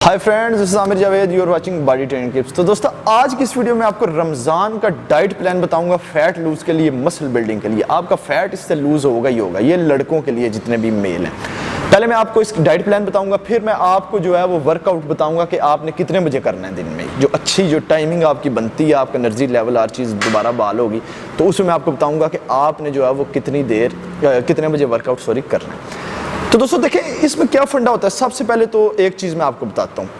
Hi friends, this is Aamir Javed, you are watching body training tips. तो दोस्तों, आज की इस वीडियो में आपको रमज़ान का डाइट प्लान बताऊंगा फैट लूज़ के लिए, मसल बिल्डिंग के लिए। आपका फैट इससे लूज़ होगा ही होगा, ये लड़कों के लिए जितने भी मेल हैं। पहले मैं आपको इस डाइट प्लान बताऊंगा, फिर मैं आपको जो है वो वर्कआउट बताऊंगा कि आपने कितने बजे करना है दिन में, जो अच्छी जो टाइमिंग आपकी बनती है, आपका एनर्जी लेवल हर चीज़ दोबारा बहाल होगी। तो उसमें मैं आपको बताऊँगा कि आपने जो है वो कितने बजे वर्कआउट करना है। तो दोस्तों देखें, इसमें क्या फंडा होता है। सबसे पहले तो एक चीज़ मैं आपको बताता हूँ,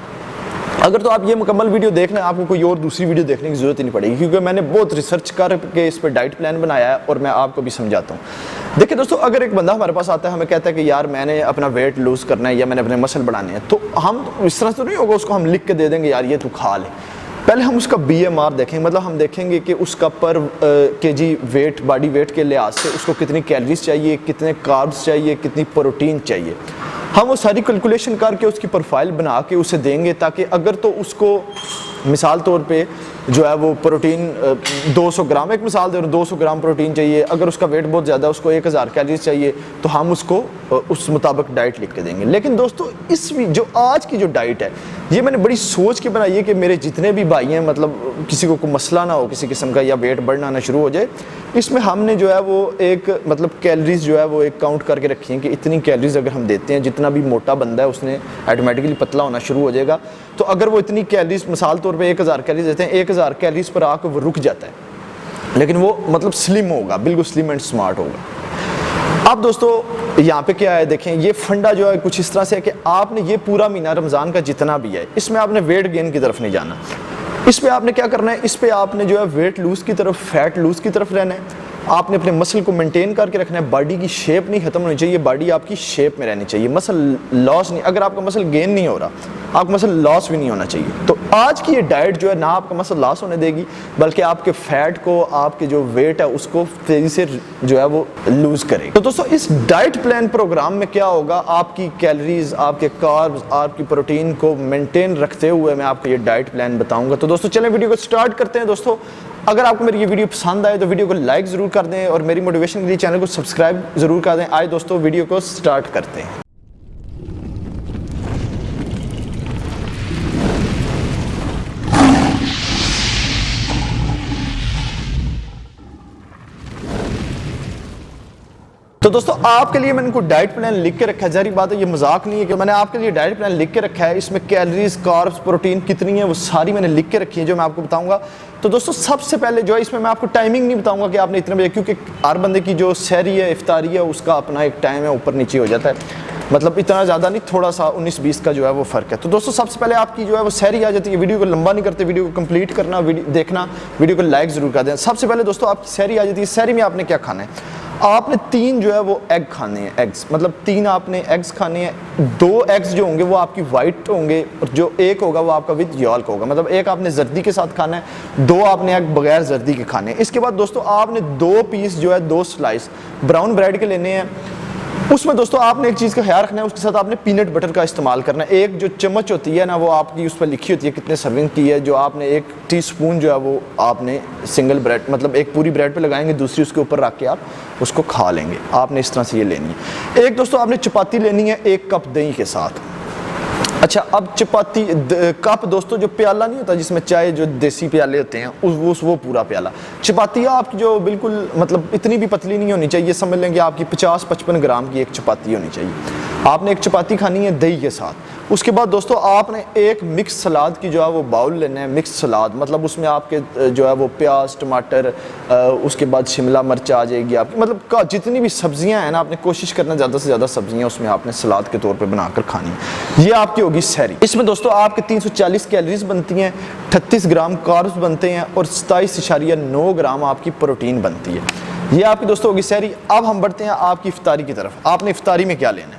अगर तो आप ये मुकम्मल वीडियो देख लें, आपको कोई और दूसरी वीडियो देखने की ज़रूरत ही नहीं पड़ेगी, क्योंकि मैंने बहुत रिसर्च करके इस पर डाइट प्लान बनाया है और मैं आपको भी समझाता हूँ। देखिए दोस्तों, अगर एक बंदा हमारे पास आता है, हमें कहता है कि यार मैंने अपना वेट लूज़ करना है या मैंने अपने मसल बढ़ाने हैं, तो हम इस तरह तो नहीं होगा उसको हम लिख के दे देंगे यार ये तू खा ले। पहले हम उसका BMR देखेंगे, मतलब हम देखेंगे कि उसका पर केजी वेट, बॉडी वेट के लिहाज से उसको कितनी कैलोरीज चाहिए, कितने कार्ब्स चाहिए, कितनी प्रोटीन चाहिए। हम वो सारी कैलकुलेशन करके उसकी प्रोफाइल बना के उसे देंगे, ताकि अगर तो उसको मिसाल तौर पे जो है वो प्रोटीन 200 ग्राम, एक मिसाल दे रहा हूं, 200 ग्राम प्रोटीन चाहिए, अगर उसका वेट बहुत ज़्यादा है, उसको 1000 कैलोरीज चाहिए, तो हम उसको उस मुताबिक डाइट लिख के देंगे। लेकिन दोस्तों, जो आज की जो डाइट है, ये मैंने बड़ी सोच के बनाई है कि मेरे जितने भी भाई हैं, मतलब किसी को कोई मसला ना हो किसी किस्म का, या वेट बढ़ना ना शुरू हो जाए। इसमें हमने जो है वो एक मतलब कैलोरीज जो है वो एक काउंट करके रखी है कि इतनी कैलोरीज अगर हम देते हैं, जितना भी मोटा बंदा है उसने ऑटोमेटिकली पतला होना शुरू हो जाएगा। तो अगर वो इतनी कैलोरीज मिसाल तौर पे 1000 कैलोरीज देते हैं, 1000 कैलोरीज पर आकर वो रुक जाता है, लेकिन वो मतलब स्लिम होगा, बिल्कुल स्लिम एंड स्मार्ट होगा। अब दोस्तों यहाँ पे क्या है, देखें ये फंडा जो है कुछ इस तरह से है कि आपने ये पूरा महीना रमज़ान का जितना भी है, इसमें आपने वेट गेन की तरफ नहीं जाना। इस पे आपने क्या करना है, इस पे आपने जो है वेट लूज़ की तरफ, फैट लूज़ की तरफ रहना है। आपने अपने मसल को मेंटेन करके रखना है, बॉडी की शेप नहीं खत्म होनी चाहिए, बॉडी आपकी शेप में रहनी चाहिए, मसल लॉस नहीं। अगर आपका मसल गेन नहीं हो रहा, आपका मसल लॉस भी नहीं होना चाहिए। तो आज की ये डाइट जो है ना आपका मसल लॉस होने देगी, बल्कि आपके फैट को, आपके जो वेट है उसको तेज़ी से जो है वो लूज़ करेगी। तो दोस्तों, इस डाइट प्लान प्रोग्राम में क्या होगा, आपकी कैलोरीज, आपके कार्ब्स, आपकी प्रोटीन को मेंटेन रखते हुए मैं आपको ये डाइट प्लान बताऊंगा। तो दोस्तों चलें वीडियो को स्टार्ट करते हैं। दोस्तों, अगर आपको मेरी ये वीडियो पसंद आए तो वीडियो को लाइक ज़रूर कर दें और मेरी मोटिवेशन के लिए चैनल को सब्सक्राइब ज़रूर कर दें। आए दोस्तों, वीडियो को स्टार्ट करते हैं। तो दोस्तों, आपके लिए मैंने कोई डाइट प्लान लिख के रखा है। जारी बात है, ये मजाक नहीं है कि मैंने आपके लिए डाइट प्लान लिख के रखा है। इसमें कैलोरीज, कार्ब्स, प्रोटीन कितनी है वो सारी मैंने लिख के रखी है, जो मैं आपको बताऊंगा। तो दोस्तों, सबसे पहले जो है इसमें मैं आपको टाइमिंग नहीं बताऊंगा कि आपने इतने बजे, क्योंकि हर बंदे की जो सहरी है, इफ्तारी है, उसका अपना एक टाइम है, ऊपर नीचे हो जाता है। मतलब इतना ज़्यादा नहीं, थोड़ा सा 19-20 का जो है वो फ़र्क है। तो दोस्तों, सबसे पहले आपकी जो है वो सहरी आ जाती है। वीडियो को लंबा नहीं करते, वीडियो को कंप्लीट करना, देखना, वीडियो को लाइक ज़रूर कर दें। सबसे पहले दोस्तों, आपकी सहरी आ जाती है। सहरी में आपने क्या खाना है, आपने 3 जो है वो एग खाने हैं, एग्स, मतलब 3 आपने एग्स खाने हैं। 2 एग्स जो होंगे वो आपकी वाइट होंगे, और जो एक होगा वो आपका विद यॉल्क होगा। मतलब एक आपने जर्दी के साथ खाना है, 2 आपने एग बगैर जर्दी के खाने हैं। इसके बाद दोस्तों, आपने 2 पीस जो है, 2 स्लाइस ब्राउन ब्रेड के लेने हैं। उसमें दोस्तों आपने एक चीज़ का ख्याल रखना है, उसके साथ आपने पीनट बटर का इस्तेमाल करना है। एक जो चम्मच होती है ना, वो आपकी उस पर लिखी होती है कितने सर्विंग की है, जो आपने 1 टीस्पून जो है वो आपने सिंगल ब्रेड, मतलब एक पूरी ब्रेड पे लगाएंगे, दूसरी उसके ऊपर रख के आप उसको खा लेंगे। आपने इस तरह से ये लेनी है। एक दोस्तों, आपने चपाती लेनी है 1 कप दही के साथ। अच्छा, अब चपाती कप दोस्तों, जो प्याला नहीं होता जिसमें चाय, जो देसी प्याले होते हैं, वो पूरा प्याला। चपाती आपकी जो बिल्कुल मतलब इतनी भी पतली नहीं होनी चाहिए, समझ लेंगे आपकी 50-55 ग्राम की एक चपाती होनी चाहिए। आपने एक चपाती खानी है दही के साथ। उसके बाद दोस्तों, आपने एक मिक्स सलाद की जो है वो बाउल लेना है। मिक्स सलाद मतलब उसमें आपके जो है वो प्याज, टमाटर, उसके बाद शिमला मिर्च आ जाएगी आपकी, मतलब जितनी भी सब्जियां हैं ना, आपने कोशिश करना ज़्यादा से ज़्यादा सब्जियां उसमें आपने सलाद के तौर पे बनाकर खानी है। ये आपकी होगी सहरी। इसमें दोस्तों आपके 340 कैलोरीज बनती हैं, 38 ग्राम कार्ब्स बनते हैं और 27.9 ग्राम आपकी प्रोटीन बनती है। ये आपकी दोस्तों होगी सहरी। अब हम बढ़ते हैं आपकी इफ्तारी की तरफ। आपने इफ्तारी में क्या लेना है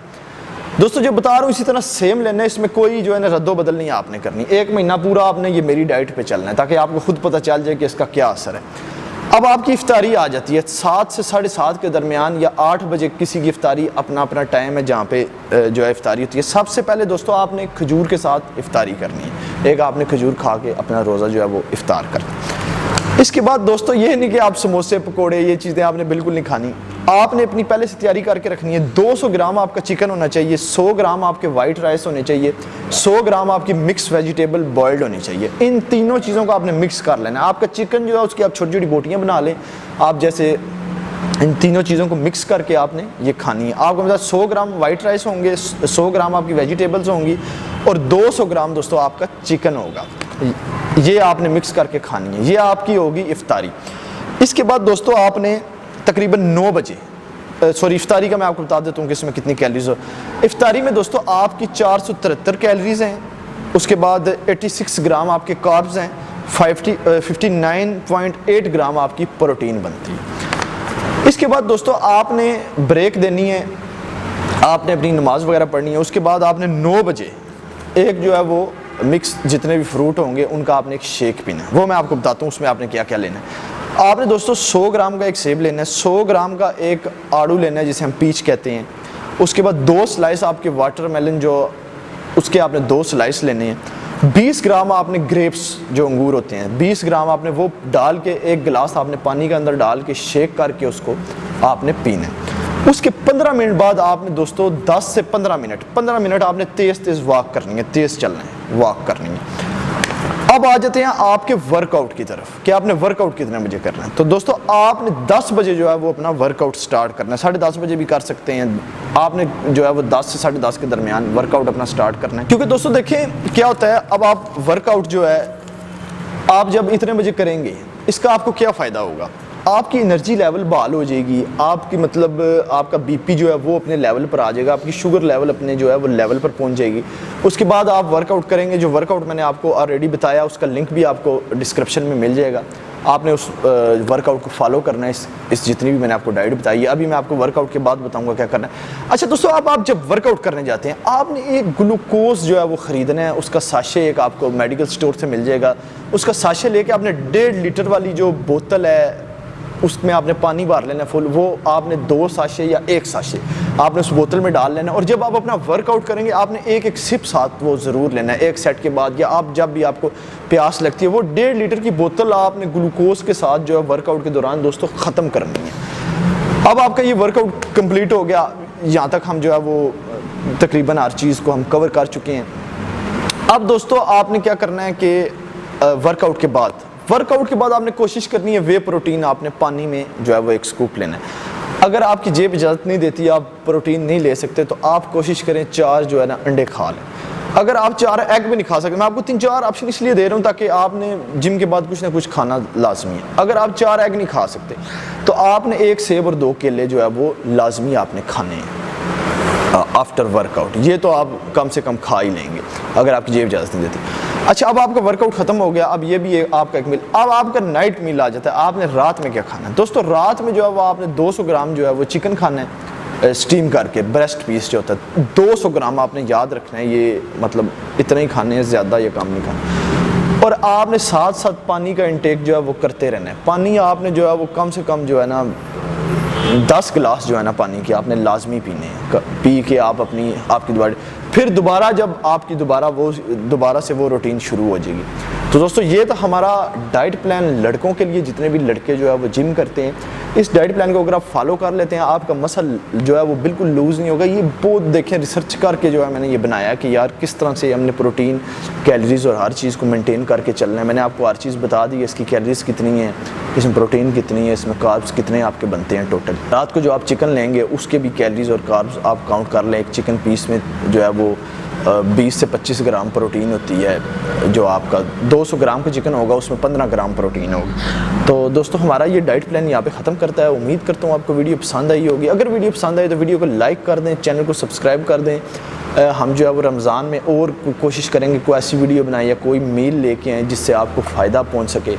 दोस्तों, जो बता रहा हूँ इसी तरह सेम लेना है। इसमें कोई जो है ना रद्दो बदल नहीं आपने करनी। 1 महीना पूरा आपने ये मेरी डाइट पे चलना है, ताकि आपको खुद पता चल जाए कि इसका क्या असर है। अब आपकी इफ्तारी आ जाती है 7 से 7:30 के दरमियान, या 8 बजे किसी की इफ्तारी अपना अपना टाइम है जहाँ पे जो है इफ्तारी होती है। सबसे पहले दोस्तों, आपने खजूर के साथ इफ्तारी करनी है। एक आपने खजूर खा के अपना रोज़ा जो है वो इफ्तार करना है। इसके बाद दोस्तों ये नहीं कि आप समोसे पकोड़े ये चीज़ें आपने बिल्कुल नहीं खानी, आपने अपनी पहले से तैयारी करके रखनी है। 200 ग्राम आपका चिकन होना चाहिए, 100 ग्राम आपके वाइट राइस होने चाहिए, 100 ग्राम आपकी मिक्स वेजिटेबल बॉइल्ड होनी चाहिए। इन तीनों चीज़ों को आपने मिक्स कर लेना है। आपका चिकन जो है उसकी आप छोटी छोटी बोटियाँ बना लें, आप जैसे इन तीनों चीज़ों को मिक्स करके आपने ये खानी है। आपको मतलब 100 ग्राम वाइट राइस होंगे, 100 ग्राम आपकी वेजिटेबल्स होंगी और 200 ग्राम दोस्तों आपका चिकन होगा। ये आपने मिक्स करके खानी है, ये आपकी होगी इफ्तारी। इसके बाद दोस्तों आपने तकरीबन 9 बजे इफ्तारी का मैं आपको बता देता हूँ कि इसमें कितनी कैलोरीज हो। इफ्तारी में दोस्तों आपकी 473 कैलोरीज हैं, उसके बाद 86 ग्राम आपके कार्ब्स हैं, 59.8 ग्राम आपकी प्रोटीन बनती है। इसके बाद दोस्तों आपने ब्रेक देनी है, आपने अपनी नमाज वगैरह पढ़नी है। उसके बाद आपने 9 बजे एक जो है वो मिक्स जितने भी फ्रूट होंगे उनका आपने एक शेक पीना है, वो मैं आपको बताता हूँ उसमें आपने क्या क्या लेना है। आपने दोस्तों 100 ग्राम का एक सेब लेना है, 100 ग्राम का एक आड़ू लेना है जिसे हम पीच कहते हैं। उसके बाद 2 स्लाइस आपके वाटरमेलन जो उसके आपने 2 स्लाइस लेने हैं। 20 ग्राम आपने ग्रेप्स जो अंगूर होते हैं 20 ग्राम आपने वो डाल के एक गिलास आपने पानी के अंदर डाल के शेक करके उसको आपने पीना है। उसके 15 मिनट बाद आपने दोस्तों 10 से 15 मिनट आपने तेज़ वॉक करनी है, तेज़ चलना है, वॉक करनी है। अब आ जाते हैं आपके वर्कआउट की तरफ कि आपने वर्कआउट कितने बजे करना है। तो दोस्तों आपने 10 बजे जो है वो अपना वर्कआउट स्टार्ट करना है, 10:30 बजे भी कर सकते हैं। आपने जो है वो 10 से 10:30 के दरमियान वर्कआउट अपना स्टार्ट करना है। क्योंकि दोस्तों देखें क्या होता है, अब आप वर्कआउट जो है आप जब इतने बजे करेंगे इसका आपको क्या फ़ायदा होगा, आपकी एनर्जी लेवल बहाल हो जाएगी, आपकी मतलब आपका बीपी जो है वो अपने लेवल पर आ जाएगा, आपकी शुगर लेवल अपने जो है वो लेवल पर पहुंच जाएगी। उसके बाद आप वर्कआउट करेंगे, जो वर्कआउट मैंने आपको ऑलरेडी बताया उसका लिंक भी आपको डिस्क्रिप्शन में मिल जाएगा। आपने उस वर्कआउट को फॉलो करना है, इस जितनी भी मैंने आपको डाइट बताई है। अभी मैं आपको वर्कआउट के बाद बताऊंगा क्या करना है। अच्छा दोस्तों, आप जब वर्कआउट करने जाते हैं आपने एक ग्लूकोज जो है वो ख़रीदना है, उसका साशे एक आपको मेडिकल स्टोर से मिल जाएगा। उसका साशे लेके आपने 1.5 लीटर वाली जो बोतल है उसमें आपने पानी भर लेना फुल, वो आपने 2 साशे या 1 साशे आपने उस बोतल में डाल लेना। और जब आप अपना वर्कआउट करेंगे आपने एक सिप साथ वो ज़रूर लेना है, एक सेट के बाद या आप जब भी आपको प्यास लगती है। वो 1.5 लीटर की बोतल आपने ग्लूकोज के साथ जो है वर्कआउट के दौरान दोस्तों ख़त्म करनी है। अब आपका ये वर्कआउट कंप्लीट हो गया, यहाँ तक हम जो है वो तकरीबन हर चीज़ को हम कवर कर चुके हैं। अब दोस्तों आपने क्या करना है कि वर्कआउट के बाद आपने कोशिश करनी है वे प्रोटीन आपने पानी में जो है वो 1 स्कूप लेना है। अगर आपकी जेब इजाज़त नहीं देती, आप प्रोटीन नहीं ले सकते, तो आप कोशिश करें 4 जो है ना अंडे खा लें। अगर आप 4 एग भी नहीं खा सकते, मैं आपको 3-4 ऑप्शन इसलिए दे रहा हूँ ताकि आपने जिम के बाद कुछ ना कुछ खाना लाजमी है। अगर आप 4 एग नहीं खा सकते तो आपने 1 सेब और 2 केले जो है वो लाजमी आपने खाने हैं आफ्टर वर्कआउट। ये तो आप कम से कम खा ही लेंगे अगर आपकी जेब इजाज़त नहीं देती। अच्छा, अब आपका वर्कआउट ख़त्म हो गया, अब ये भी आपका एक मील। अब आपका नाइट मील आ जाता है, आपने रात में क्या खाना है। दोस्तों रात में जो है वो आपने 200 ग्राम जो है वो चिकन खाना है, स्टीम करके ब्रेस्ट पीस जो होता है 200 ग्राम आपने याद रखना है। ये मतलब इतना ही खाने हैं, ज़्यादा ये कम नहीं खाना। और आपने साथ साथ पानी का इंटेक जो है वो करते रहना है। पानी आपने जो है वो कम से कम जो है ना 10 गिलास जो है ना पानी के आपने लाजमी पीने हैं। पी के आप आपकी दोबारा जब आपकी दोबारा से वो रूटीन शुरू हो जाएगी। तो दोस्तों ये तो हमारा डाइट प्लान लड़कों के लिए, जितने भी लड़के जो है वो जिम करते हैं, इस डाइट प्लान को अगर आप फॉलो कर लेते हैं आपका मसल जो है वो बिल्कुल लूज़ नहीं होगा। ये बहुत देखें रिसर्च करके जो है मैंने ये बनाया कि यार किस तरह से हमने प्रोटीन, कैलोरीज और हर चीज़ को मेंटेन करके चलना है। मैंने आपको हर चीज़ बता दी है, इसकी कैलोरीज कितनी है, इसमें प्रोटीन कितनी है, इसमें कार्ब्स कितने आपके बनते हैं टोटल। रात को जो आप चिकन लेंगे उसके भी कैलोरीज और कार्ब्स आप काउंट कर लें। एक चिकन पीस में जो है वो 20 से 25 ग्राम प्रोटीन होती है। जो आपका 200 ग्राम का चिकन होगा उसमें 15 ग्राम प्रोटीन होगा। तो दोस्तों हमारा ये डाइट प्लान यहाँ पे ख़त्म करता है। उम्मीद करता हूँ आपको वीडियो पसंद आई होगी। अगर वीडियो पसंद आई तो वीडियो को लाइक कर दें, चैनल को सब्सक्राइब कर दें। हम जो है वो रमज़ान में और कोशिश करेंगे कोई ऐसी वीडियो बनाएं या कोई मील लेके आएँ जिससे आपको फ़ायदा पहुँच सके।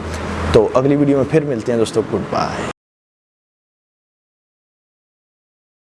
तो अगली वीडियो में फिर मिलते हैं दोस्तों, गुड बाय।